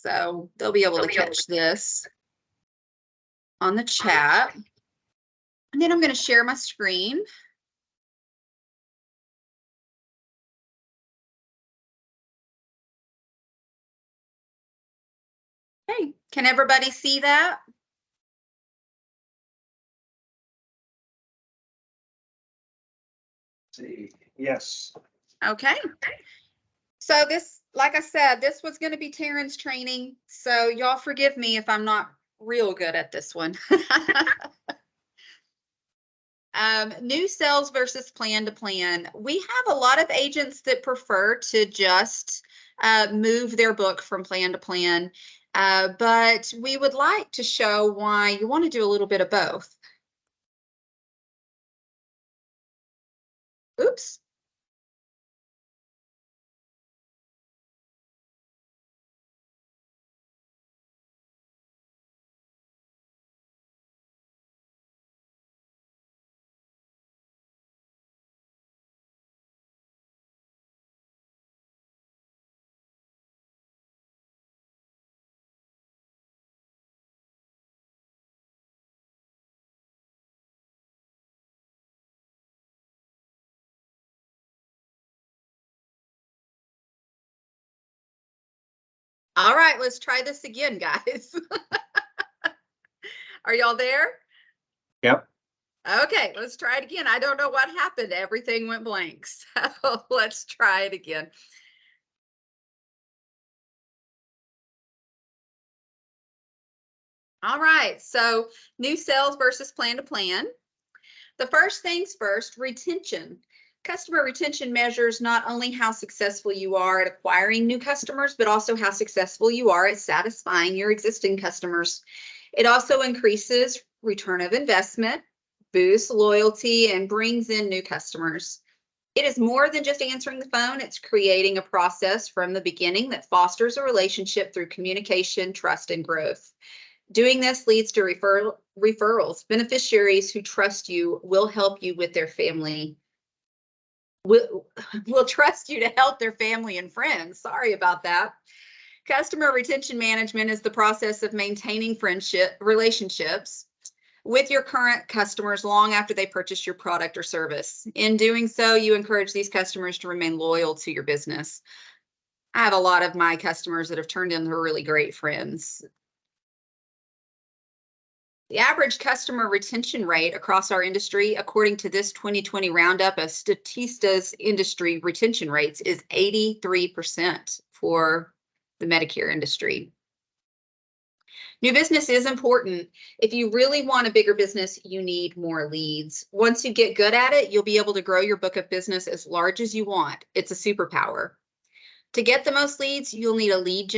so they'll be able to catch this on the chat. And then I'm going to share my screen. Hey, can everybody see that? See, yes. Okay. So this, like I said, this was going to be Taryn's training. So y'all forgive me if I'm not real good at this one. New sales versus plan to plan. We have a lot of agents that prefer to just move their book from plan to plan, but we would like to show why you want to do a little bit of both. Oops. All right, let's try this again, guys. Are y'all there? Yep. Okay, let's try it again. I don't know what happened. Everything went blank. So let's try it again. All right, so new sales versus plan to plan. The first things first, retention. Customer retention measures not only how successful you are at acquiring new customers, but also how successful you are at satisfying your existing customers. It also increases return of investment, boosts loyalty, and brings in new customers. It is more than just answering the phone. It's creating a process from the beginning that fosters a relationship through communication, trust, and growth. Doing this leads to referrals. Beneficiaries who trust you will help you with their family. Will trust you to help their family and friends. Sorry about that. Customer retention management is the process of maintaining relationships with your current customers long after they purchase your product or service. In doing so, you encourage these customers to remain loyal to your business. I have a lot of my customers that have turned into really great friends. The average customer retention rate across our industry, according to this 2020 roundup of Statista's industry retention rates, is 83% for the Medicare industry. New business is important. If you really want a bigger business, you need more leads. Once you get good at it, you'll be able to grow your book of business as large as you want. It's a superpower. To get the most leads, you'll need lead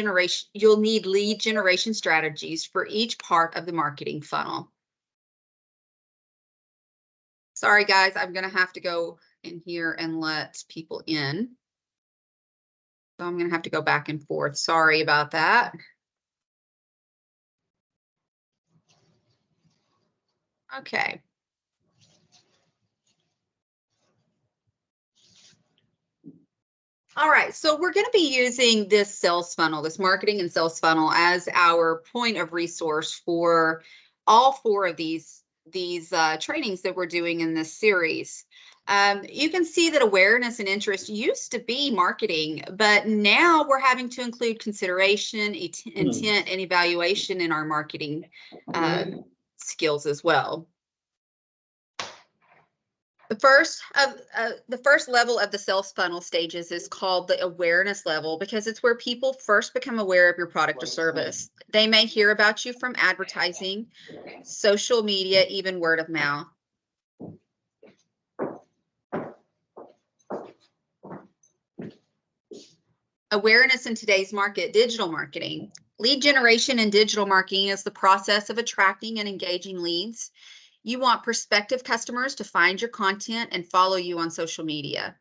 generation strategies for each part of the marketing funnel. Sorry, guys, I'm going to have to go in here and let people in. So I'm going to have to go back and forth. Sorry about that. Okay. All right, so we're going to be using this sales funnel, this marketing and sales funnel, as our point of resource for all four of these trainings that we're doing in this series. You can see that awareness and interest used to be marketing, but now we're having to include consideration, intent, and evaluation in our marketing skills as well. The first level of the sales funnel stages is called the awareness level because it's where people first become aware of your product or service. They may hear about you from advertising, social media, even word of mouth. Awareness in today's market, digital marketing. Lead generation in digital marketing is the process of attracting and engaging leads. You want prospective customers to find your content and follow you on social media.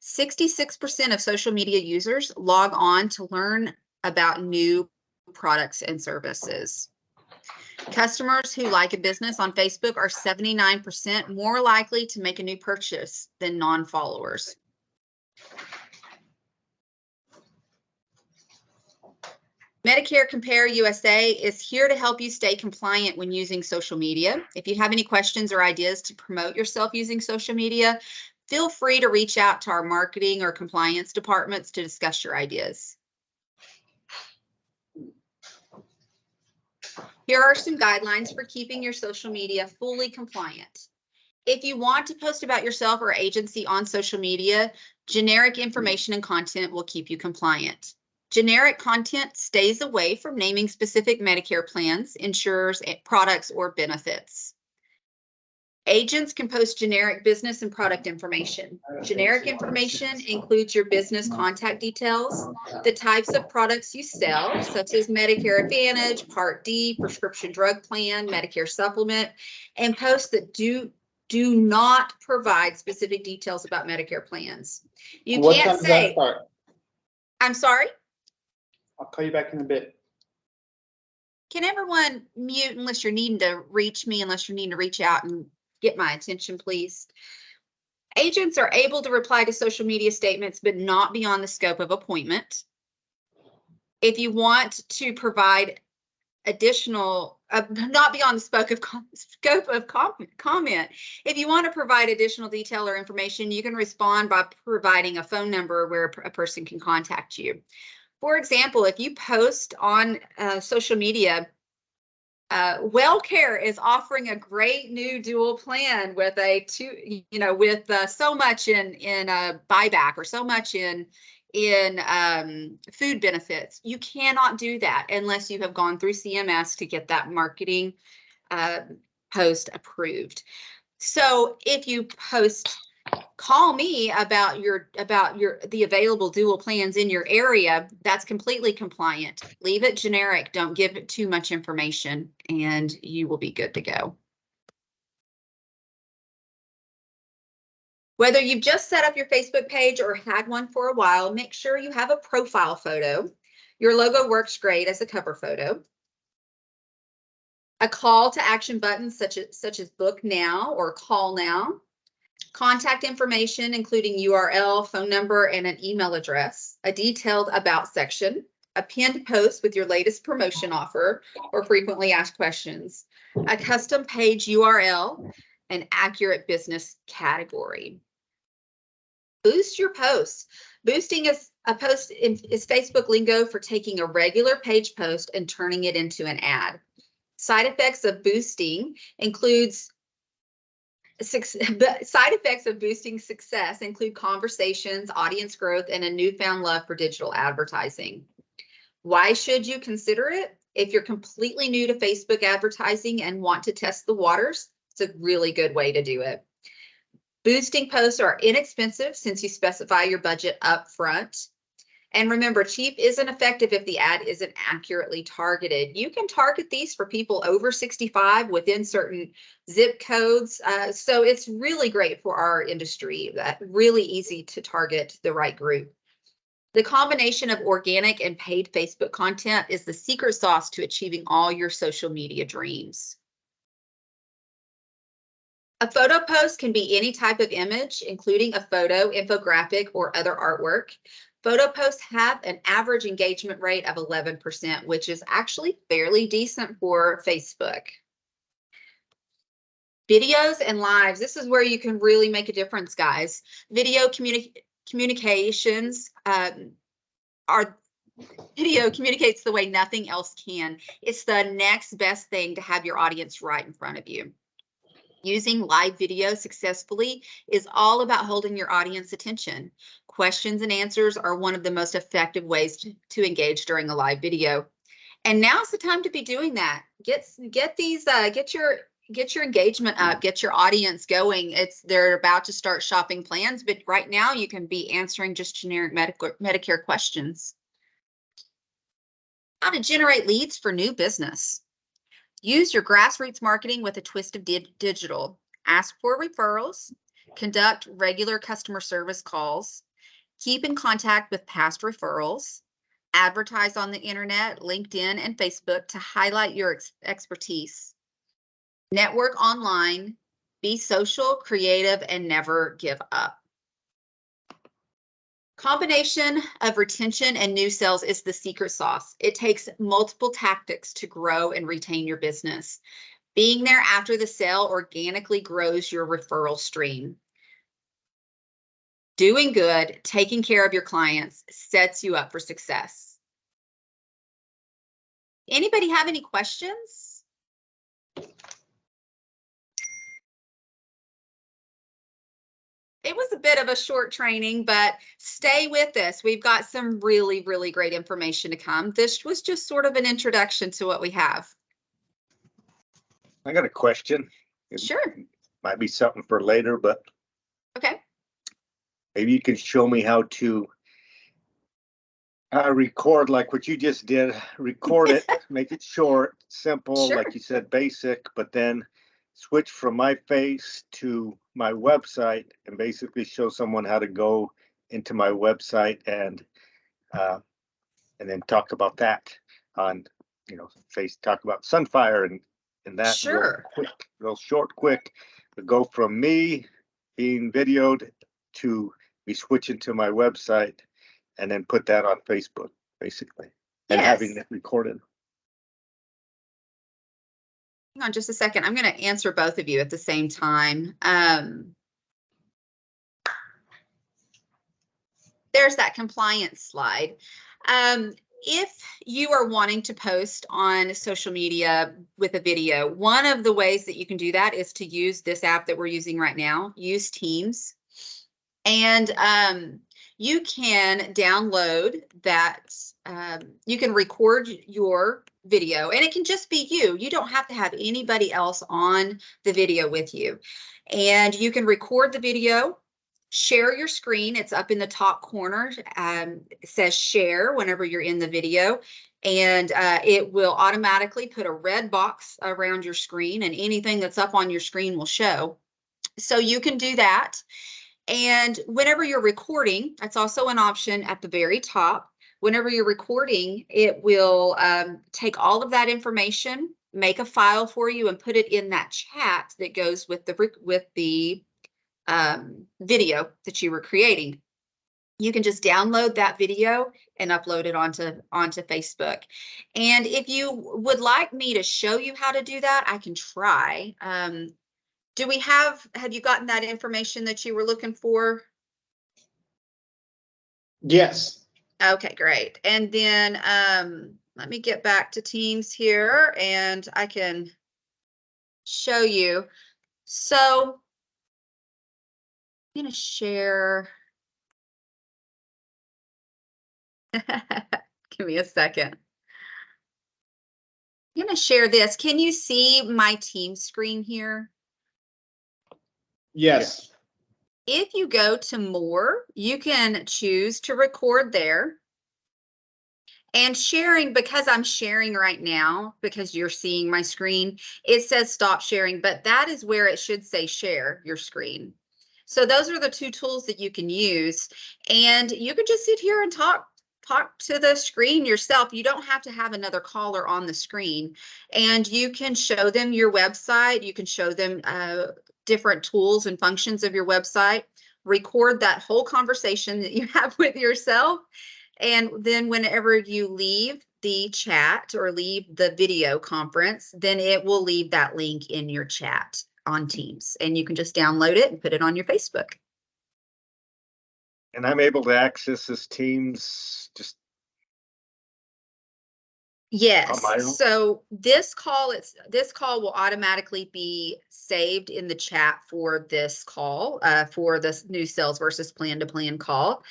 66% of social media users log on to learn about new products and services. Customers who like a business on Facebook are 79% more likely to make a new purchase than non-followers. Medicare Compare USA is here to help you stay compliant when using social media. If you have any questions or ideas to promote yourself using social media, feel free to reach out to our marketing or compliance departments to discuss your ideas. Here are some guidelines for keeping your social media fully compliant. If you want to post about yourself or agency on social media, generic information and content will keep you compliant. Generic content stays away from naming specific Medicare plans, insurers, products, or benefits. Agents can post generic business and product information. Generic information includes your business contact details, the types of products you sell, such as Medicare Advantage, Part D, prescription drug plan, Medicare supplement, and posts that do not provide specific details about Medicare plans. You What can't time does that say, start? I'm sorry, I'll call you back in a bit. can everyone mute unless you're needing to reach me, unless you're needing to reach out and get my attention, please? Agents are able to reply to social media statements, but not beyond the scope of appointment. If you want to provide additional, not beyond the scope of comment. If you want to provide additional detail or information, you can respond by providing a phone number where a person can contact you. For example, if you post on social media, WellCare is offering a great new dual plan with so much in buyback or so much in food benefits. You cannot do that unless you have gone through CMS to get that marketing post approved. So if you post, call me about the available dual plans in your area, that's completely compliant. Leave it generic. Don't give it too much information and you will be good to go. Whether you've just set up your Facebook page or had one for a while, make sure you have a profile photo. Your logo works great as a cover photo. A call to action button such as book now or call now. Contact information, including URL, phone number, and an email address, a detailed about section, a pinned post with your latest promotion offer or frequently asked questions, a custom page URL, an accurate business category. Boost your posts. Boosting is Facebook lingo for taking a regular page post and turning it into an ad. Side effects of boosting includes side effects of boosting success include conversations, audience growth, and a newfound love for digital advertising. Why should you consider it? If you're completely new to Facebook advertising and want to test the waters, it's a really good way to do it. Boosting posts are inexpensive since you specify your budget up front. And remember, cheap isn't effective if the ad isn't accurately targeted. You can target these for people over 65 within certain zip codes. So it's really great for our industry, really easy to target the right group. The combination of organic and paid Facebook content is the secret sauce to achieving all your social media dreams. A photo post can be any type of image, including a photo, infographic, or other artwork. Photo posts have an average engagement rate of 11%, which is actually fairly decent for Facebook. Videos and lives. This is where you can really make a difference, guys. Video communications video communicates the way nothing else can. It's the next best thing to have your audience right in front of you. Using live video successfully is all about holding your audience attention. Questions and answers are one of the most effective ways to engage during a live video. And now's the time to be doing that. Get your engagement up, get your audience going. They're about to start shopping plans, but right now you can be answering just generic Medicare questions. How to generate leads for new business. Use your grassroots marketing with a twist of digital. Ask for referrals, conduct regular customer service calls, keep in contact with past referrals, advertise on the internet, LinkedIn, and Facebook to highlight your expertise. Network online, be social, creative, and never give up. Combination of retention and new sales is the secret sauce. It takes multiple tactics to grow and retain your business. Being there after the sale organically grows your referral stream. Doing good, taking care of your clients sets you up for success. Anybody have any questions? It was a bit of a short training, but stay with us. We've got some really, really great information to come. This was just sort of an introduction to what we have. I got a question. It Sure. might be something for later, but Okay. maybe you can show me how to record like what you just did. Record it, make it short, simple, Sure. like you said, basic, but then switch from my face to my website and basically show someone how to go into my website and then talk about that on, face, talk about Sunfire and that real Sure. quick, real short, quick. But go from me being videoed to me switching to my website and then put that on Facebook, basically, and having Yes. it recorded. Hang on just a second. I'm going to answer both of you at the same time. There's that compliance slide. If you are wanting to post on social media with a video, one of the ways that you can do that is to use this app that we're using right now, use Teams. And you can download that. You can record your video and it can just be you. You don't have to have anybody else on the video with you. And you can record the video, share your screen. It's up in the top corner. It says share whenever you're in the video. And it will automatically put a red box around your screen and anything that's up on your screen will show. So you can do that. And whenever you're recording, that's also an option at the very top. Whenever you're recording, it will take all of that information, make a file for you and put it in that chat that goes with the video that you were creating. You can just download that video and upload it onto Facebook. And if you would like me to show you how to do that, I can try. Have you gotten that information that you were looking for? Yes. Okay, great. And then let me get back to Teams here and I can show you. So I'm going to share. Give me a second. I'm going to share this. Can you see my team screen here? Yes. If you go to more, you can choose to record there. And sharing, because I'm sharing right now, because you're seeing my screen, it says stop sharing, but that is where it should say share your screen. So those are the two tools that you can use. And you can just sit here and talk to the screen yourself. You don't have to have another caller on the screen. And you can show them your website. You can show them different tools and functions of your website. Record that whole conversation that you have with yourself. And then whenever you leave the chat or leave the video conference, then it will leave that link in your chat on Teams. And you can just download it and put it on your Facebook. And I'm able to access this Teams just Yes. on my own? So this call will automatically be saved in the chat for this call, for this new sales versus plan to plan call.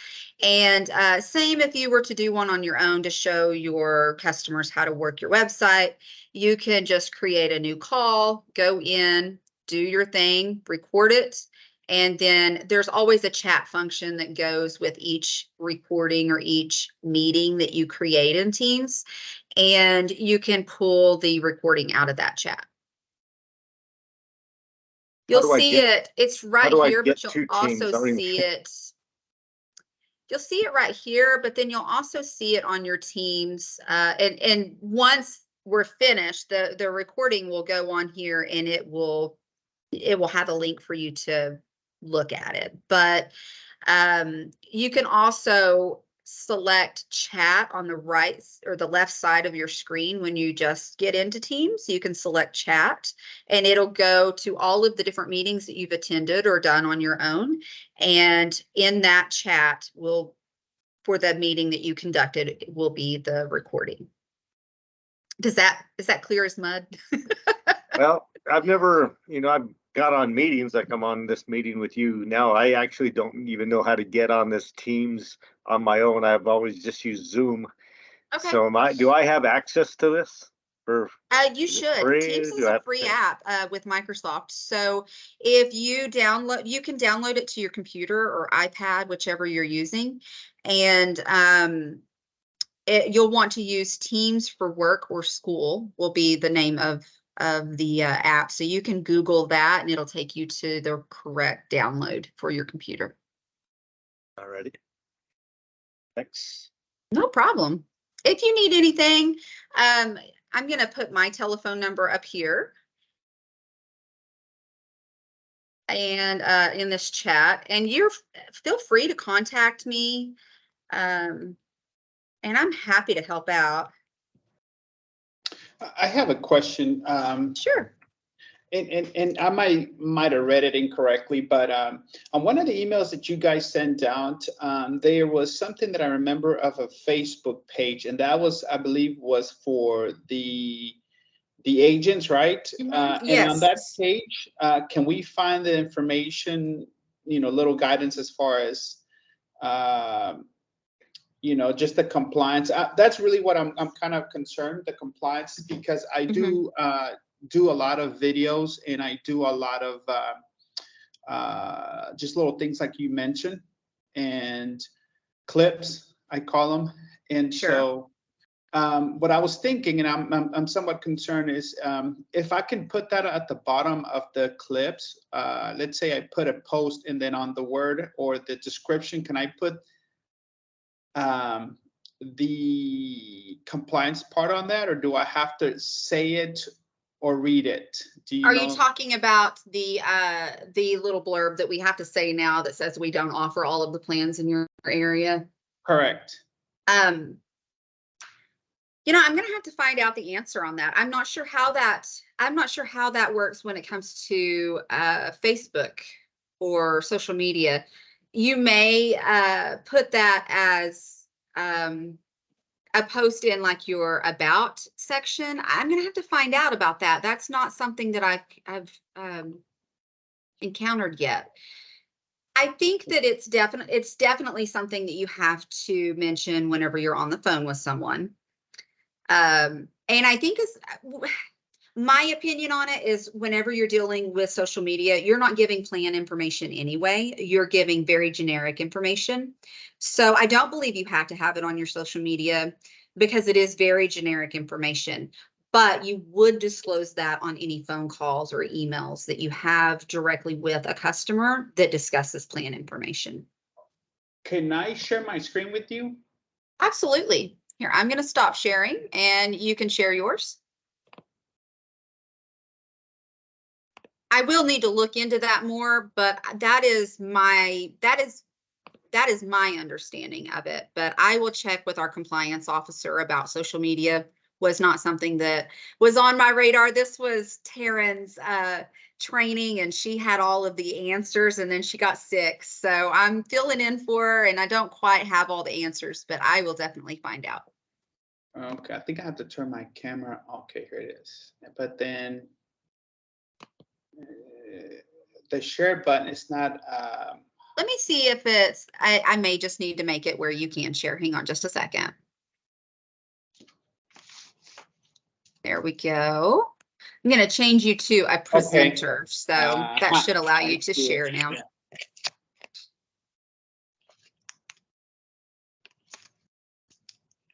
And same if you were to do one on your own to show your customers how to work your website, you can just create a new call, go in, do your thing, record it. And then there's always a chat function that goes with each recording or each meeting that you create in Teams. And you can pull the recording out of that chat. You'll see it. It's right here, but you'll also see it. You'll see it right here, but then you'll also see it on your Teams. And once we're finished, the recording will go on here and it will have a link for you to look at it. But You can also select chat on the right or the left side of your screen when you just get into Teams. You can select chat and it'll go to all of the different meetings that you've attended or done on your own. And in that chat for the meeting that you conducted, it will be the recording. Is that clear as mud? Well, I've never, I've got on meetings, like I'm on this meeting with you now. I actually don't even know how to get on this Teams on my own. I've always just used Zoom. Okay. So do I have access to this? You Is it should. free? Teams is Do I a have to free pay? app with Microsoft. So if you can download it to your computer or iPad, whichever you're using, and you'll want to use Teams for work or school will be the name of the app. So you can Google that and it'll take you to the correct download for your computer. Alrighty. Thanks. No problem. If you need anything, I'm going to put my telephone number up here and in this chat, and feel free to contact me. And I'm happy to help out. I have a question. Sure. And I might have read it incorrectly, but on one of the emails that you guys sent out, there was something that I remember of a Facebook page, and that was, I believe, was for the agents, right? Mm-hmm. And on that Yes. page, can we find the information, little guidance as far as, just the compliance? That's really what I'm kind of concerned, the compliance, because I do do a lot of videos and I do a lot of just little things like you mentioned and clips, I call them. And Sure. so what I was thinking, and I'm somewhat concerned, is if I can put that at the bottom of the clips. Let's say I put a post and then on the word or the description, can I put the compliance part on that, or do I have to say it or read it? Do you Are know? you talking about the little blurb that we have to say now that says we don't offer all of the plans in your area? Correct. I'm going to have to find out the answer on that. I'm not sure how that works when it comes to Facebook or social media. You may put that as a post in like your about section. I'm going to have to find out about that. That's not something that I've encountered yet. I think that it's definitely something that you have to mention whenever you're on the phone with someone. And I think my opinion on it is whenever you're dealing with social media, you're not giving plan information anyway. You're giving very generic information. So I don't believe you have to have it on your social media because it is very generic information. But you would disclose that on any phone calls or emails that you have directly with a customer that discusses plan information. Can I share my screen with you? Absolutely. Here, I'm going to stop sharing and you can share yours. I will need to look into that more, but that is my understanding of it. But I will check with our compliance officer about social media. Was not something that was on my radar. This was Taryn's training and she had all of the answers and then she got sick. So I'm filling in for her and I don't quite have all the answers, but I will definitely find out. Okay, I think I have to turn my camera. Okay, here it is. But then the share button is not. Let me see if it's, I may just need to make it where you can share. Hang on just a second. There we go. I'm going to change you to a presenter. Okay. So that should allow you to share now. Yeah.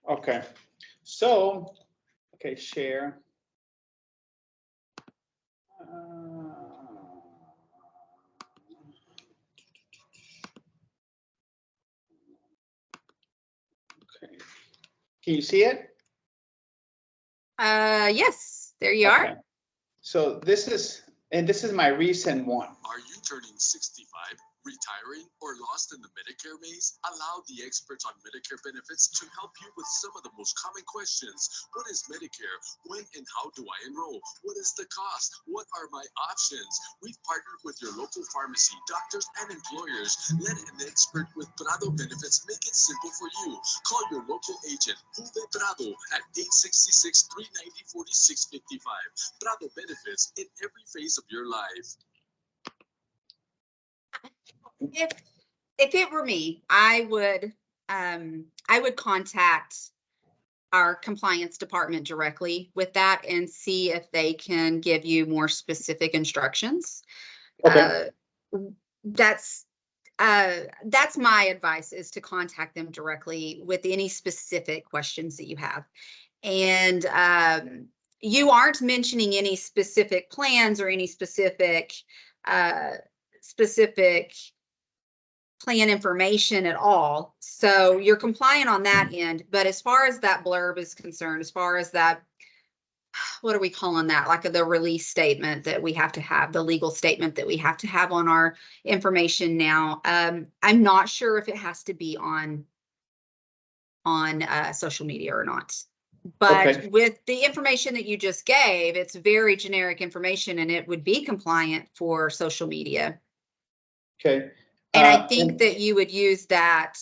Okay. So, okay, share. Okay. Can you see it? Yes, there you okay. are. So this is my recent one. Are you turning 65? Retiring or lost in the Medicare maze? Allow the experts on Medicare benefits to help you with some of the most common questions. What is Medicare? When and how do I enroll? What is the cost? What are my options? We've partnered with your local pharmacy, doctors, and employers. Let an expert with Prado Benefits make it simple for you. Call your local agent, Juve Prado, at 866-390-4655. Prado Benefits in every phase of your life. If it were me, I would contact our compliance department directly with that and see if they can give you more specific instructions. Okay. That's my advice, is to contact them directly with any specific questions that you have. And you aren't mentioning any specific plans or any specific plan information at all. So you're compliant on that end. But as far as that blurb is concerned, as far as that, what are we calling that? Like the release statement that we have to have, the legal statement that we have to have on our information now. I'm not sure if it has to be on social media or not. But Okay. with the information that you just gave, it's very generic information and it would be compliant for social media. Okay. And I think that you would use that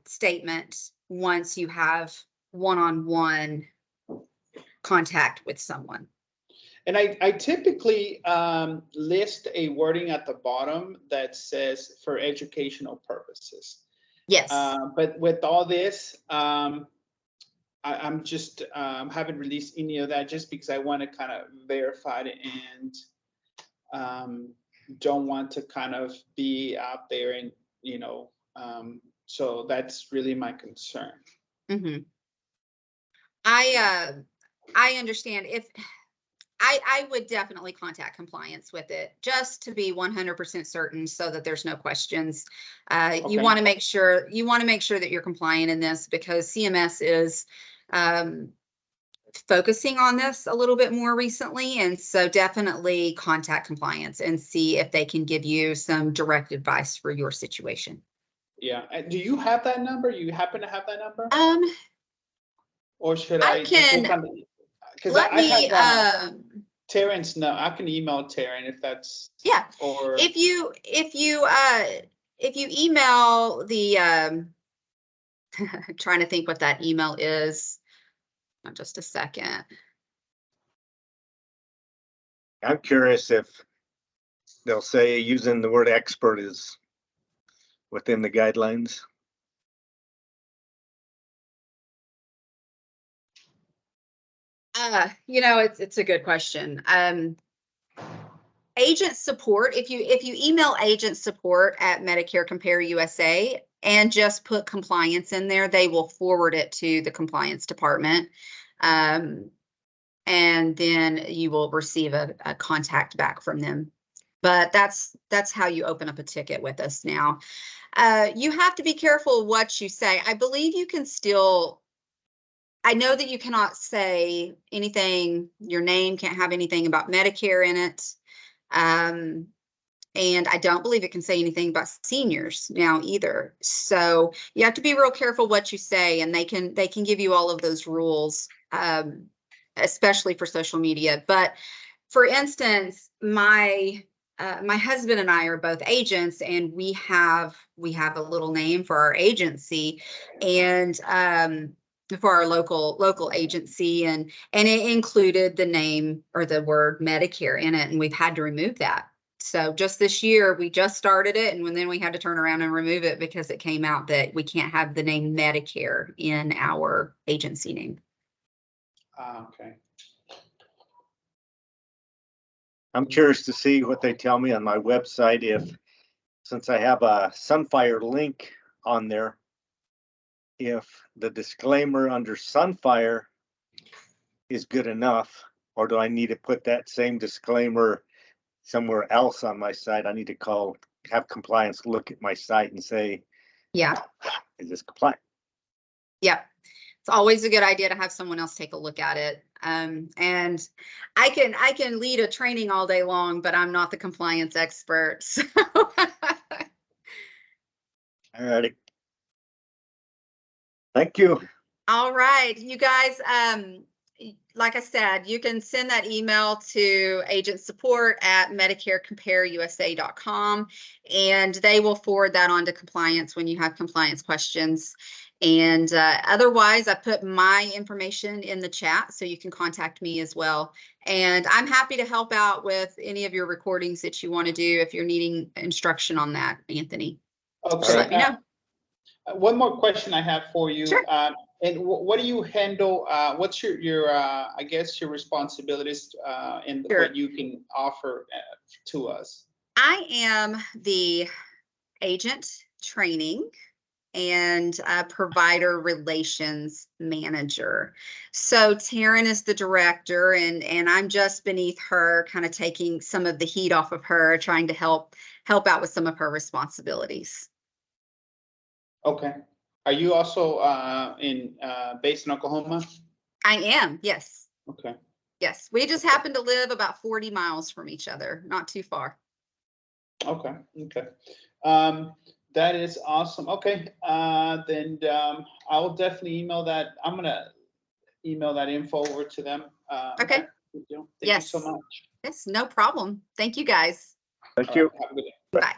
statement once you have one-on-one contact with someone. And I typically list a wording at the bottom that says for educational purposes. Yes. But with all this, I'm just haven't released any of that just because I want to kind of verify it and don't want to kind of be out there and, so that's really my concern. Mm-hmm. I understand. If I would definitely contact compliance with it just to be 100% certain so that there's no questions. Okay. You want to make sure that you're compliant in this, because CMS is focusing on this a little bit more recently. And so definitely contact compliance and see if they can give you some direct advice for your situation. Yeah. Do you have that number? You happen to have that number? Or should I can, let me, Terrence, no, I can email Terrence if that's. Yeah. Or if you email the, trying to think what that email is. Just a second. I'm curious if they'll say using the word expert is within the guidelines. It's a good question. Agent support, if you email agent support at Medicare Compare USA and just put compliance in there, they will forward it to the compliance department. And then you will receive a contact back from them. But that's how you open up a ticket with us now. You have to be careful what you say. I believe you can still, I know that you cannot say anything, your name can't have anything about Medicare in it. And I don't believe it can say anything about seniors now either. So you have to be real careful what you say, and they can give you all of those rules, especially for social media. But for instance, my husband and I are both agents, and we have a little name for our agency, and for our local agency, and it included the name or the word Medicare in it, and we've had to remove that. So just this year, we just started it, and then we had to turn around and remove it because it came out that we can't have the name Medicare in our agency name. Okay. I'm curious to see what they tell me on my website, since I have a Sunfire link on there, if the disclaimer under Sunfire is good enough, or do I need to put that same disclaimer somewhere else on my site? I need to have compliance look at my site and say, yeah, is this compliant? Yeah. It's always a good idea to have someone else take a look at it. And I can lead a training all day long, but I'm not the compliance expert. So All righty. Thank you. All right, you guys, like I said, you can send that email to agent support at medicarecompareusa.com, and they will forward that on to compliance when you have compliance questions. And otherwise, I put my information in the chat so you can contact me as well. And I'm happy to help out with any of your recordings that you want to do if you're needing instruction on that, Anthony. Just Okay. let me know. One more question I have for you. Sure. And what do you handle? What's your I guess your responsibilities and Sure. what you can offer to us? I am the agent training and provider relations manager. So Taryn is the director, and I'm just beneath her, kind of taking some of the heat off of her, trying to help out with some of her responsibilities. Okay. Are you also based in Oklahoma? I am, yes. Okay. Yes, we just happen to live about 40 miles from each other, not too far. Okay. Okay. That is awesome. Okay. Then I will definitely email that. I'm gonna email that info over to them. Okay. Thank you Yes. so much. Yes, no problem. Thank you, guys. Thank All you. right, have a good day. Bye.